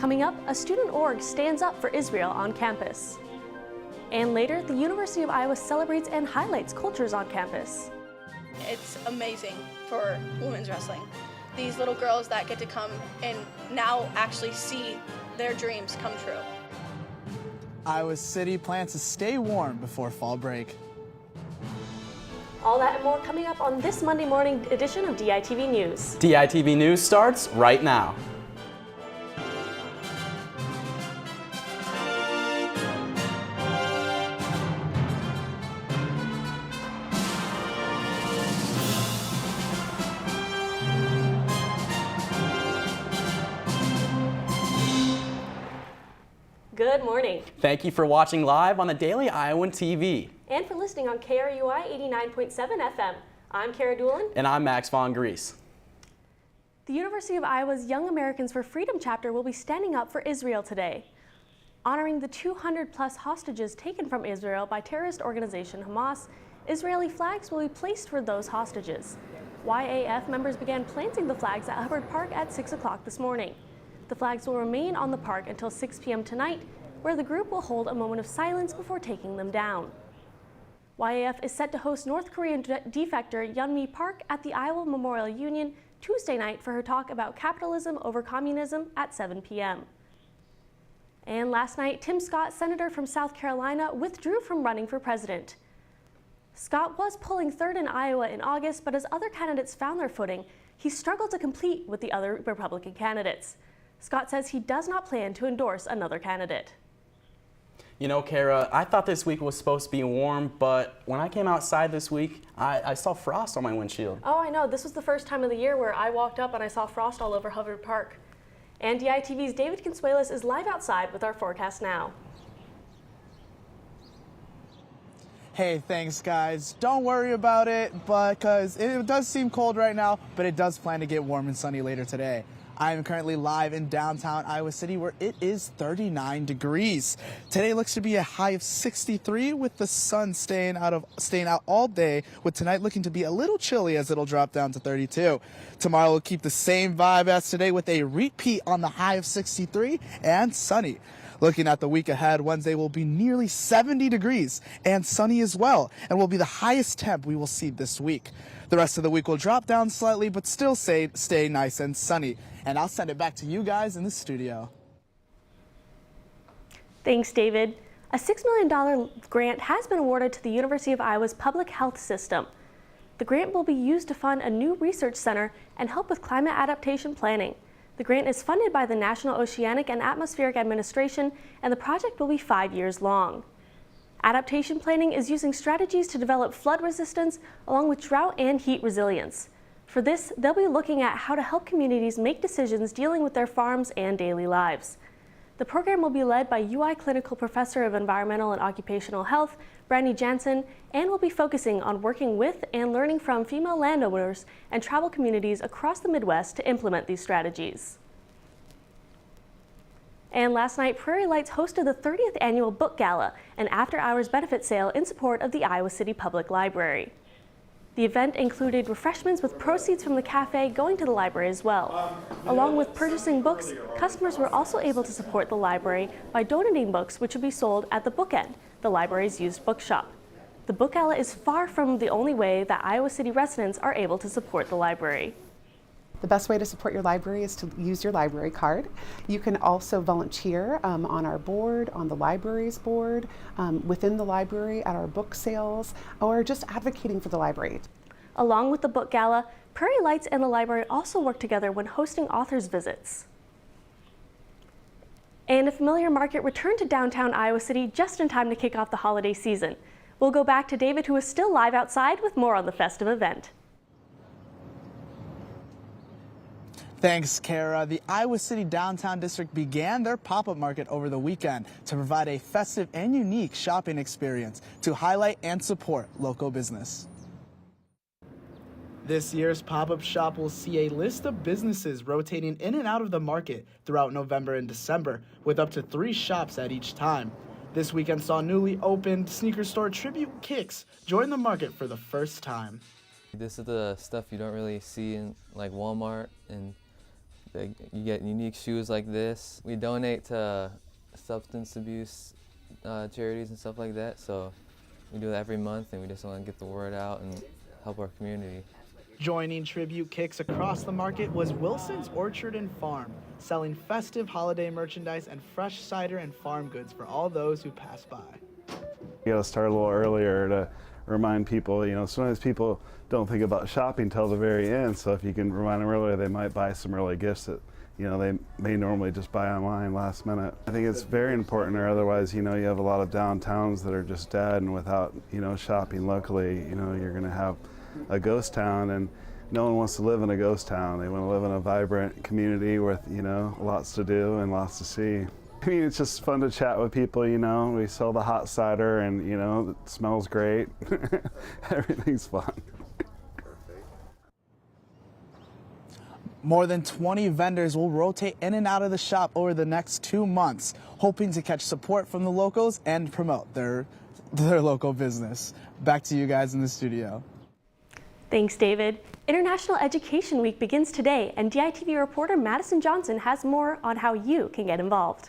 Coming up, a student org stands up for Israel on campus. And later, the University of Iowa celebrates and highlights cultures on campus. It's amazing for women's wrestling. These little girls that get to come and now actually see their dreams come true. Iowa City plans to stay warm before fall break. All that and more coming up on this Monday morning edition of DITV News. DITV News starts right now. Good morning. Thank you for watching live on the Daily Iowan TV. And for listening on KRUI 89.7 FM. I'm Kara Doolin. And I'm Max Von Grease. The University of Iowa's Young Americans for Freedom chapter will be standing up for Israel today, honoring the 200-plus hostages taken from Israel by terrorist organization Hamas. Israeli flags will be placed for those hostages. YAF members began planting the flags at Hubbard Park at 6 o'clock this morning. The flags will remain on the park until 6 p.m. tonight, where the group will hold a moment of silence before taking them down. YAF is set to host North Korean defector Yeonmi Park at the Iowa Memorial Union Tuesday night for her talk about capitalism over communism at 7 p.m. And last night, Tim Scott, senator from South Carolina, withdrew from running for president. Scott was polling third in Iowa in August, but as other candidates found their footing, he struggled to compete with the other Republican candidates. Scott says he does not plan to endorse another candidate. You know, Kara, I thought this week was supposed to be warm, but when I came outside this week, I saw frost on my windshield. Oh, I know. This was the first time of the year where I walked up and I saw frost all over Hubbard Park. And DITV's David Consuelos is live outside with our forecast now. Hey, thanks guys. Don't worry about it, because it does seem cold right now, but it does plan to get warm and sunny later today. I am currently live in downtown Iowa City where it is 39 degrees. Today looks to be a high of 63 with the sun staying out all day, with tonight looking to be a little chilly as it'll drop down to 32. Tomorrow will keep the same vibe as today with a repeat on the high of 63 and sunny. Looking at the week ahead, Wednesday will be nearly 70 degrees and sunny as well, and will be the highest temp we will see this week. The rest of the week will drop down slightly, but still stay nice and sunny. And I'll send it back to you guys in the studio. Thanks, David. A $6 million grant has been awarded to the University of Iowa's public health system. The grant will be used to fund a new research center and help with climate adaptation planning. The grant is funded by the National Oceanic and Atmospheric Administration, and the project will be 5 years long. Adaptation planning is using strategies to develop flood resistance along with drought and heat resilience. For this, they'll be looking at how to help communities make decisions dealing with their farms and daily lives. The program will be led by UI Clinical Professor of Environmental and Occupational Health, Brandy Jansen, and will be focusing on working with and learning from female landowners and tribal communities across the Midwest to implement these strategies. And last night, Prairie Lights hosted the 30th annual Book Gala, an after-hours benefit sale in support of the Iowa City Public Library. The event included refreshments with proceeds from the cafe going to the library as well. Along with purchasing books, customers were also able to support the library by donating books which would be sold at the Bookend, the library's used bookshop. The Book Gala is far from the only way that Iowa City residents are able to support the library. The best way to support your library is to use your library card. You can also volunteer on our board, on the library's board, within the library at our book sales, or just advocating for the library. Along with the Book Gala, Prairie Lights and the library also work together when hosting authors' visits. And a familiar market returned to downtown Iowa City just in time to kick off the holiday season. We'll go back to David, who is still live outside with more on the festive event. Thanks, Kara. The Iowa City Downtown District began their pop-up market over the weekend to provide a festive and unique shopping experience to highlight and support local business. This year's pop-up shop will see a list of businesses rotating in and out of the market throughout November and December, with up to 3 shops at each time. This weekend saw newly opened sneaker store Tribute Kicks join the market for the first time. This is the stuff you don't really see in like Walmart and You get unique shoes like this. We donate to substance abuse charities and stuff like that, so we do it every month, and we just want to get the word out and help our community. Joining tribute kicks across the market was Wilson's Orchard and Farm, selling festive holiday merchandise and fresh cider and farm goods for all those who pass by. You gotta start a little earlier to remind people, sometimes people don't think about shopping till the very end, so if you can remind them earlier, they might buy some early gifts that, they may normally just buy online last minute. I think it's very important, or otherwise, you have a lot of downtowns that are just dead, and without, shopping locally, you're gonna have a ghost town, and no one wants to live in a ghost town. They want to live in a vibrant community with, lots to do and lots to see. I mean, it's just fun to chat with people, we sell the hot cider and, it smells great. Everything's fun. More than 20 vendors will rotate in and out of the shop over the next 2 months, hoping to catch support from the locals and promote their local business. Back to you guys in the studio. Thanks, David. International Education Week begins today, and DITV reporter Madison Johnson has more on how you can get involved.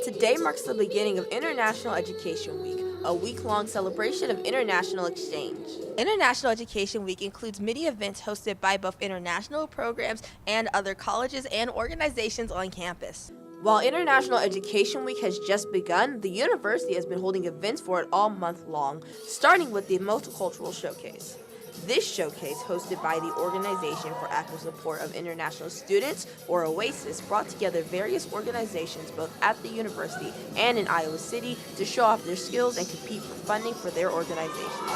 Today marks the beginning of International Education Week, a week-long celebration of international exchange. International Education Week includes many events hosted by both international programs and other colleges and organizations on campus. While International Education Week has just begun, the university has been holding events for it all month long, starting with the Multicultural Showcase. This showcase, hosted by the Organization for Active Support of International Students, or OASIS, brought together various organizations both at the university and in Iowa City to show off their skills and compete for funding for their organizations.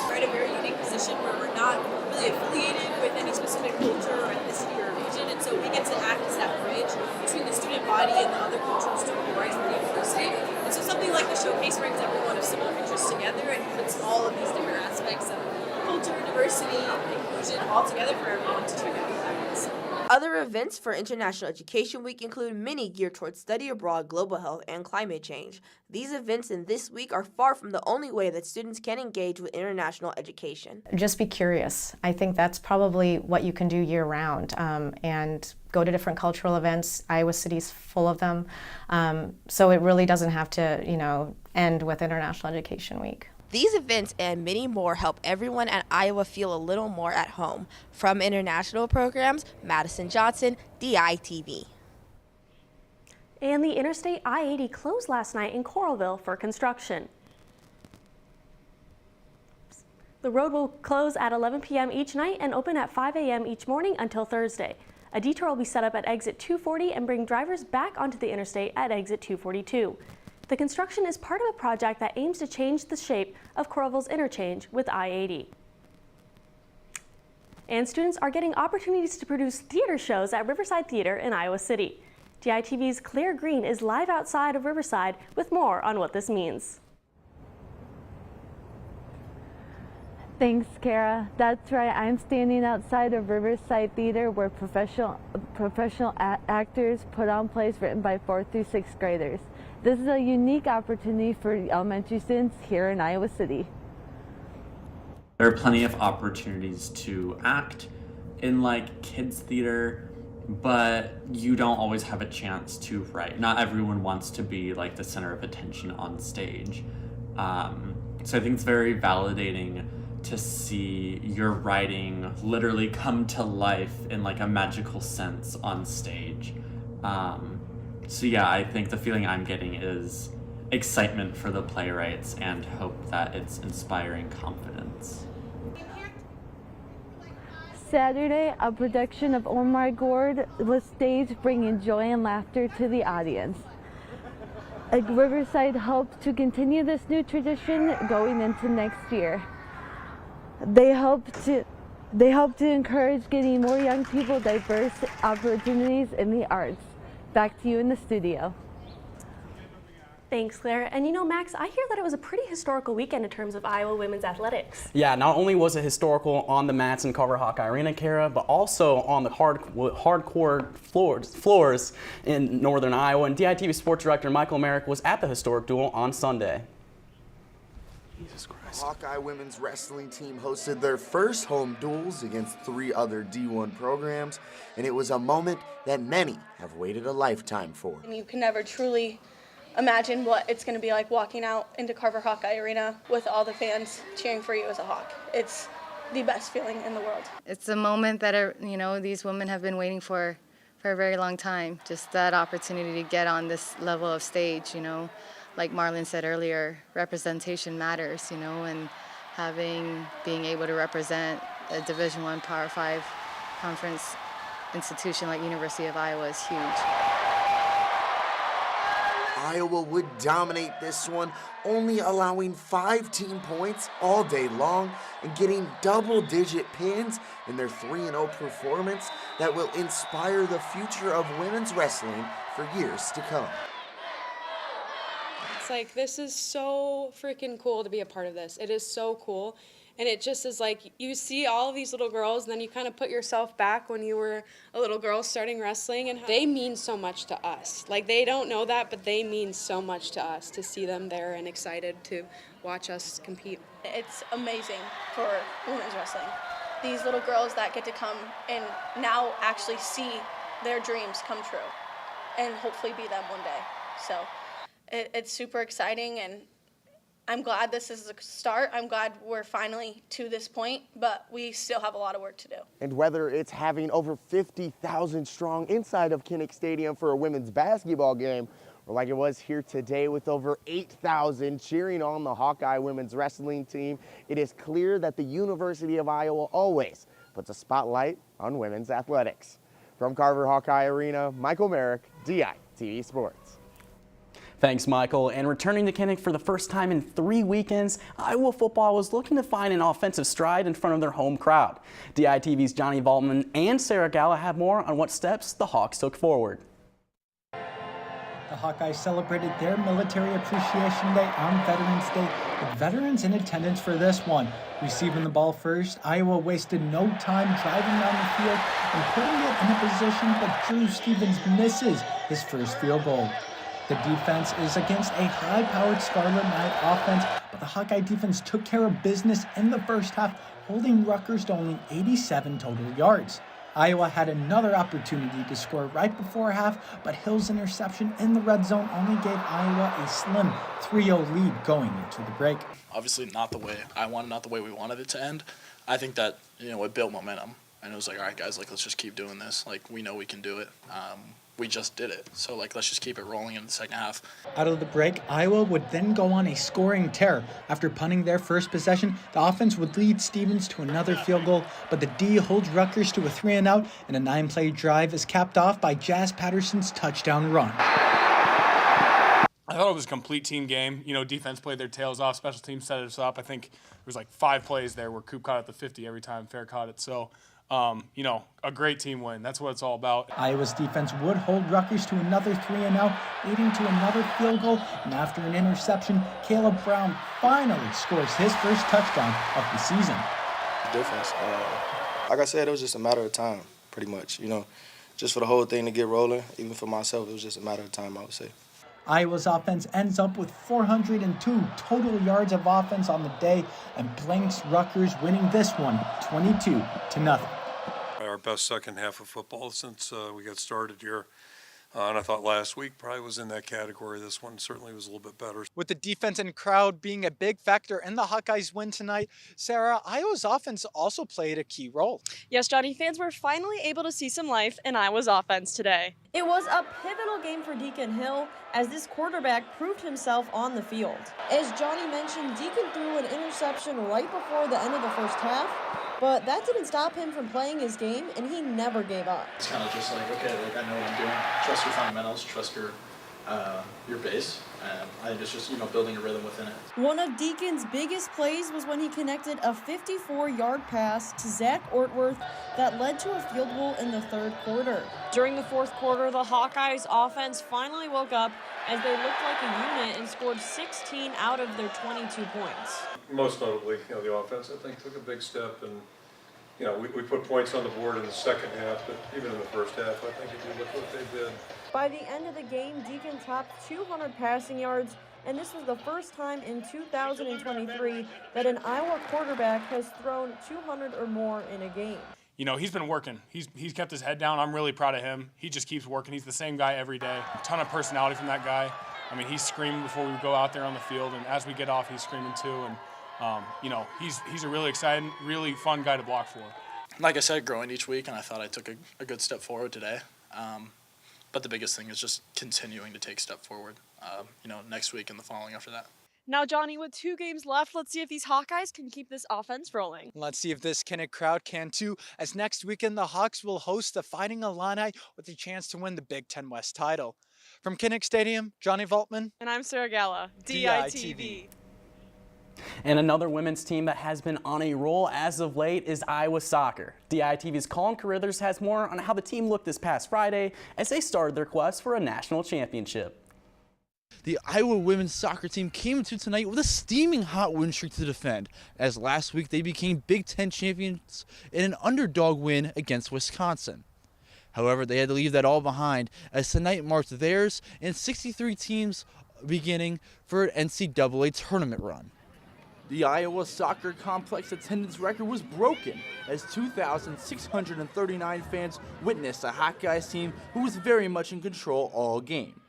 We're in a very unique position where we're not really affiliated with any specific culture or ethnicity or region, and so we get to act as that bridge between the student body and the other cultural student bodies at the university. And so something like the showcase brings everyone of similar interests together and puts all of these different aspects of culture, diversity, inclusion all together for everyone to check out. Other events for International Education Week include many geared towards study abroad, global health, and climate change. These events in this week are far from the only way that students can engage with international education. Just be curious. I think that's probably what you can do year-round, and go to different cultural events. Iowa City's full of them, so it really doesn't have to, end with International Education Week. These events and many more help everyone at Iowa feel a little more at home. From international programs, Madison Johnson, DITV. And the Interstate I-80 closed last night in Coralville for construction. The road will close at 11 p.m. each night and open at 5 a.m. each morning until Thursday. A detour will be set up at exit 240 and bring drivers back onto the interstate at exit 242. The construction is part of a project that aims to change the shape of Coralville's interchange with I-80. And students are getting opportunities to produce theater shows at Riverside Theater in Iowa City. DITV's Claire Green is live outside of Riverside with more on what this means. Thanks, Kara. That's right. I'm standing outside of Riverside Theater where professional actors put on plays written by 4th through 6th graders. This is a unique opportunity for elementary students here in Iowa City. There are plenty of opportunities to act in kids theater, but you don't always have a chance to write. Not everyone wants to be the center of attention on stage. So I think it's very validating to see your writing literally come to life in a magical sense on stage. So yeah, I think the feeling I'm getting is excitement for the playwrights and hope that it's inspiring confidence. Saturday, a production of Oh My Gourd was staged, bringing joy and laughter to the audience. Riverside hopes to continue this new tradition going into next year. They hope to encourage getting more young people diverse opportunities in the arts. Back to you in the studio. Thanks, Claire. And Max, I hear that it was a pretty historical weekend in terms of Iowa women's athletics. Yeah, not only was it historical on the mats in Carver Hawkeye Arena, Kara, but also on the hardcore floors in northern Iowa. And DITV Sports Director Michael Merrick was at the historic duel on Sunday. Jesus Christ. Hawkeye women's wrestling team hosted their first home duels against 3 other D1 programs, and it was a moment that many have waited a lifetime for. And you can never truly imagine what it's going to be like walking out into Carver Hawkeye Arena with all the fans cheering for you as a Hawk. It's the best feeling in the world. It's a moment that these women have been waiting for a very long time. Just that opportunity to get on this level of stage, like Marlon said earlier, representation matters, and being able to represent a Division I Power 5 conference institution like University of Iowa is huge. Iowa would dominate this one, only allowing 5 team points all day long and getting double-digit pins in their 3-0 performance that will inspire the future of women's wrestling for years to come. It's like, this is so freaking cool to be a part of this. It is so cool. And it just is like, you see all of these little girls, and then you kind of put yourself back when you were a little girl starting wrestling, and they mean so much to us. Like, they don't know that, but they mean so much to us to see them there and excited to watch us compete. It's amazing for women's wrestling. These little girls that get to come and now actually see their dreams come true and hopefully be them one day. So it's super exciting, and I'm glad this is a start. I'm glad we're finally to this point, but we still have a lot of work to do. And whether it's having over 50,000 strong inside of Kinnick Stadium for a women's basketball game, or like it was here today with over 8,000 cheering on the Hawkeye women's wrestling team, it is clear that the University of Iowa always puts a spotlight on women's athletics. From Carver Hawkeye Arena, Michael Merrick, DITV Sports. Thanks, Michael. And returning to Kinnick for the first time in 3 weekends, Iowa football was looking to find an offensive stride in front of their home crowd. DITV's Johnny Valtman and Sarah Gala have more on what steps the Hawks took forward. The Hawkeyes celebrated their Military Appreciation Day on Veterans Day, with veterans in attendance for this one. Receiving the ball first, Iowa wasted no time driving down the field and putting it in a position, but Drew Stevens misses his first field goal. The defense is against a high-powered Scarlet Knight offense, but the Hawkeye defense took care of business in the first half, holding Rutgers to only 87 total yards. Iowa had another opportunity to score right before half, but Hill's interception in the red zone only gave Iowa a slim 3-0 lead going into the break. Obviously not the way I wanted, not the way we wanted it to end. I think that, it built momentum. And it was like, all right, guys, let's just keep doing this. We know we can do it. We just did it. So, let's just keep it rolling in the second half. Out of the break, Iowa would then go on a scoring tear. After punting their first possession, the offense would lead Stevens to another field goal, but the D holds Rutgers to a 3-and-out, and a 9-play drive is capped off by Jazz Patterson's touchdown run. I thought it was a complete team game. Defense played their tails off. Special teams set us up. I think there was 5 plays there where Coop caught at the 50 every time Fair caught it. So, a great team win. That's what it's all about. Iowa's defense would hold Rutgers to another 3-and-out, leading to another field goal. And after an interception, Caleb Brown finally scores his first touchdown of the season. Difference. Like I said, it was just a matter of time, pretty much. Just for the whole thing to get rolling, even for myself, it was just a matter of time, I would say. Iowa's offense ends up with 402 total yards of offense on the day and blanks Rutgers, winning this one 22-0. Our best second half of football since we got started here. And I thought last week probably was in that category. This one certainly was a little bit better. With the defense and crowd being a big factor in the Hawkeyes' win tonight, Sarah, Iowa's offense also played a key role. Yes, Johnny, fans were finally able to see some life in Iowa's offense today. It was a pivotal game for Deacon Hill as this quarterback proved himself on the field. As Johnny mentioned, Deacon threw an interception right before the end of the first half, but that didn't stop him from playing his game, and he never gave up. It's kind of just okay, I know what I'm doing. Trust your fundamentals, trust your base. I think it's just, building a rhythm within it. One of Deacon's biggest plays was when he connected a 54-yard pass to Zach Ortworth that led to a field goal in the third quarter. During the fourth quarter, the Hawkeyes offense finally woke up as they looked like a unit and scored 16 out of their 22 points. Most notably, the offense, I think, took a big step. And, we put points on the board in the second half, but even in the first half, I think if you look what they did. By the end of the game, Deacon topped 200 passing yards and this was the first time in 2023 that an Iowa quarterback has thrown 200 or more in a game. You know, he's been working. He's kept his head down. I'm really proud of him. He just keeps working. He's the same guy every day. A ton of personality from that guy. I mean, he's screaming before we go out there on the field, and as we get off, he's screaming too. And you know, he's a really exciting, really fun guy to block for. Like I said, growing each week, and I thought I took a good step forward today. But the biggest thing is just continuing to take a step forward, you know, next week and the following after that. Now, Johnny, with 2 games left, let's see if these Hawkeyes can keep this offense rolling. Let's see if this Kinnick crowd can too, as next weekend the Hawks will host the Fighting Illini with a chance to win the Big Ten West title. From Kinnick Stadium, Johnny Voltman. And I'm Sarah Gala, DITV. And another women's team that has been on a roll as of late is Iowa soccer. DITV's Colin Carruthers has more on how the team looked this past Friday as they started their quest for a national championship. The Iowa women's soccer team came into tonight with a steaming hot win streak to defend, as last week they became Big Ten champions in an underdog win against Wisconsin. However, they had to leave that all behind as tonight marked theirs and 63 teams beginning for an NCAA tournament run. The Iowa soccer complex attendance record was broken as 2,639 fans witnessed a Hawkeyes team who was very much in control all game.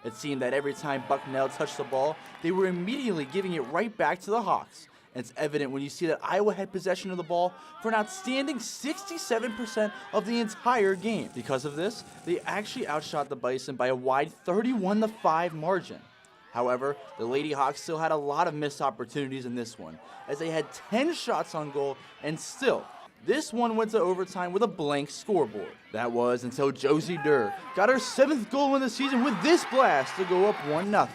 It seemed that every time Bucknell touched the ball, they were immediately giving it right back to the Hawks. And it's evident when you see that Iowa had possession of the ball for an outstanding 67% of the entire game. Because of this, they actually outshot the Bison by a wide 31-5 margin. However, the Lady Hawks still had a lot of missed opportunities in this one, as they had 10 shots on goal, and still, this one went to overtime with a blank scoreboard. That was until Josie Durr got her 7th goal in the season with this blast to go up 1-0.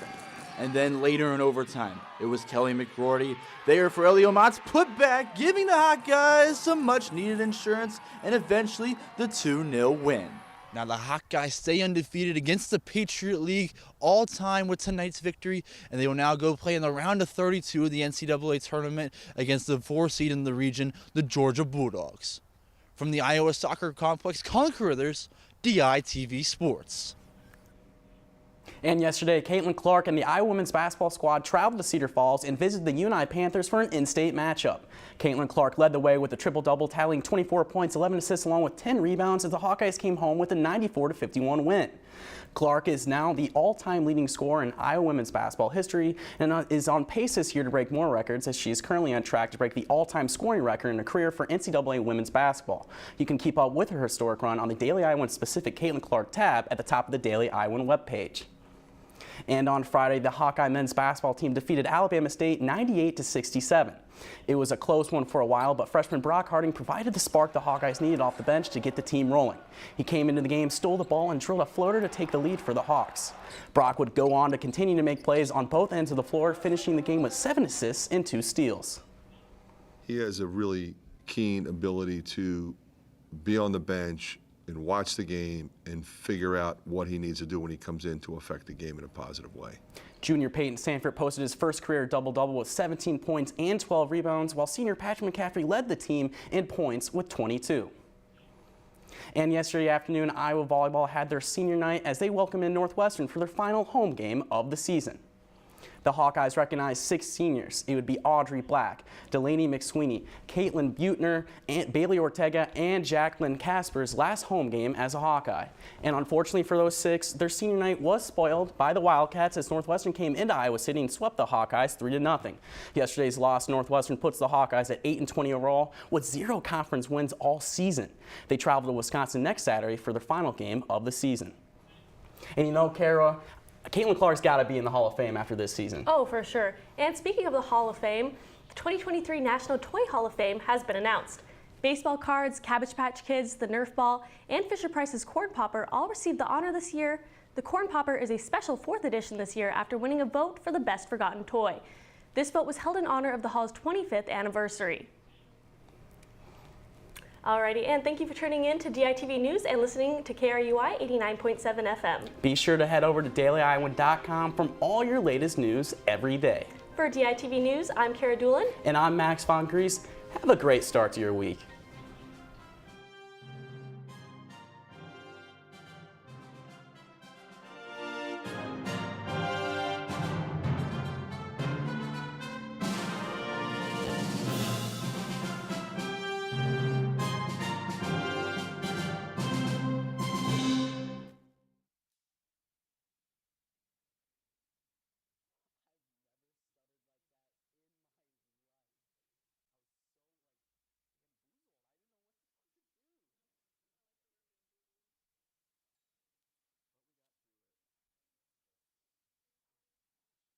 And then later in overtime, it was Kelly McGroarty there for Elio Mott's putback, giving the Hawkeyes some much-needed insurance and eventually the 2-0 win. Now the Hawkeyes stay undefeated against the Patriot League all time with tonight's victory, and they will now go play in the round of 32 of the NCAA tournament against the 4 seed in the region, the Georgia Bulldogs. From the Iowa Soccer Complex, Colin Carruthers, DITV Sports. And yesterday, Caitlin Clark and the Iowa women's basketball squad traveled to Cedar Falls and visited the UNI Panthers for an in-state matchup. Caitlin Clark led the way with a triple-double, tallying 24 points, 11 assists, along with 10 rebounds as the Hawkeyes came home with a 94-51 win. Clark is now the all-time leading scorer in Iowa women's basketball history and is on pace this year to break more records, as she is currently on track to break the all-time scoring record in a career for NCAA women's basketball. You can keep up with her historic run on the Daily Iowan specific Caitlin Clark tab at the top of the Daily Iowan webpage. And on Friday, the Hawkeye men's basketball team defeated Alabama State 98-67. It was a close one for a while, but freshman Brock Harding provided the spark the Hawkeyes needed off the bench to get the team rolling. He came into the game, stole the ball, and drilled a floater to take the lead for the Hawks. Brock would go on to continue to make plays on both ends of the floor, finishing the game with 7 assists and 2 steals. He has a really keen ability to be on the bench and watch the game and figure out what he needs to do when he comes in to affect the game in a positive way. Junior Peyton Sanford posted his first career double-double with 17 points and 12 rebounds, while senior Patrick McCaffrey led the team in points with 22. And yesterday afternoon, Iowa Volleyball had their senior night as they welcomed in Northwestern for their final home game of the season. The Hawkeyes recognized 6 seniors. It would be Audrey Black, Delaney McSweeney, Caitlin Butner, and Bailey Ortega, and Jacqueline Casper's last home game as a Hawkeye. And unfortunately for those 6, their senior night was spoiled by the Wildcats as Northwestern came into Iowa City and swept the Hawkeyes 3-0. Yesterday's loss, Northwestern puts the Hawkeyes at 8-20 overall with 0 conference wins all season. They travel to Wisconsin next Saturday for their final game of the season. And you know, Kara, Caitlin Clark's got to be in the Hall of Fame after this season. Oh, for sure. And speaking of the Hall of Fame, the 2023 National Toy Hall of Fame has been announced. Baseball cards, Cabbage Patch Kids, the Nerf ball, and Fisher-Price's Corn Popper all received the honor this year. The Corn Popper is a special 4th edition this year after winning a vote for the best forgotten toy. This vote was held in honor of the Hall's 25th anniversary. Alrighty, and thank you for tuning in to DITV News and listening to KRUI 89.7 FM. Be sure to head over to dailyiowan.com from all your latest news every day. For DITV News, I'm Kara Doolin. And I'm Max Von Gries. Have a great start to your week.